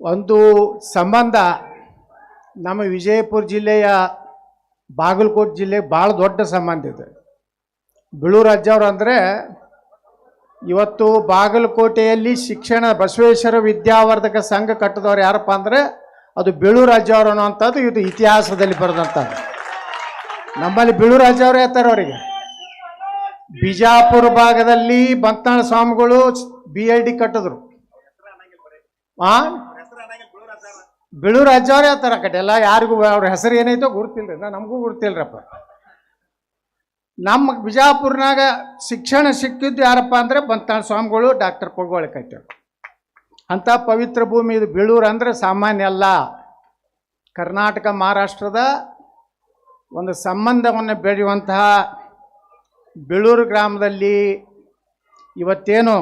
ಒಂದು ಸಂಬಂಧ ನಮ್ಮ ವಿಜಯಪುರ ಜಿಲ್ಲೆಯ ಬಾಗಲಕೋಟೆ ಜಿಲ್ಲೆ ಭಾಳ ದೊಡ್ಡ ಸಂಬಂಧ ಇದೆ. ಬಿಳೂರು ಅಜ್ಜವ್ರು ಅಂದರೆ ಇವತ್ತು ಬಾಗಲಕೋಟೆಯಲ್ಲಿ ಶಿಕ್ಷಣ ಬಸವೇಶ್ವರ ವಿದ್ಯಾವರ್ಧಕ ಸಂಘ ಕಟ್ಟಿದವ್ರು ಯಾರಪ್ಪ ಅಂದರೆ ಅದು ಬಿಳೂರು ಅಜ್ಜವ್ರು ಅನ್ನೋವಂಥದ್ದು ಇದು ಇತಿಹಾಸದಲ್ಲಿ ಬರೆದಂಥದ್ದು. ನಮ್ಮಲ್ಲಿ ಬಿಳೂರು ಅಜ್ಜವ್ರು ಹೇಳ್ತಾರೆ ಅವರಿಗೆ. ಬಿಜಾಪುರ ಭಾಗದಲ್ಲಿ ಬಂತಾಳ ಸ್ವಾಮಿಗಳು BLD ಕಟ್ಟಿದ್ರು. ಬಿಳೂರು ಅಜ್ಜವ್ರು ಹೇಳ್ತಾರೆ. ಆ ಕಡೆ ಎಲ್ಲ ಯಾರಿಗೂ ಅವ್ರ ಹೆಸರು ಏನೈತೋ ಗುರ್ತಿಲ್ರಿ, ನಮಗೂ ಗುರ್ತಿಲ್ರಪ್ಪ. ನಮ್ಮ ಬಿಜಾಪುರ್ನಾಗ ಶಿಕ್ಷಣ ಸಿಕ್ಕಿದ್ದು ಯಾರಪ್ಪ ಅಂದರೆ ಬಂತಾಳ ಸ್ವಾಮಿಗಳು, ಡಾಕ್ಟರ್ ಪಗೋಳಿ ಕಟ್ಟಾರ. ಅಂಥ ಪವಿತ್ರ ಭೂಮಿ ಇದು ಬಿಳೂರು ಅಂದರೆ ಸಾಮಾನ್ಯ ಅಲ್ಲ. ಕರ್ನಾಟಕ ಮಹಾರಾಷ್ಟ್ರದ ಒಂದು ಸಂಬಂಧವನ್ನು ಬೆಳೆಯುವಂತಹ ಬಿಳೂರು ಗ್ರಾಮದಲ್ಲಿ ಇವತ್ತೇನು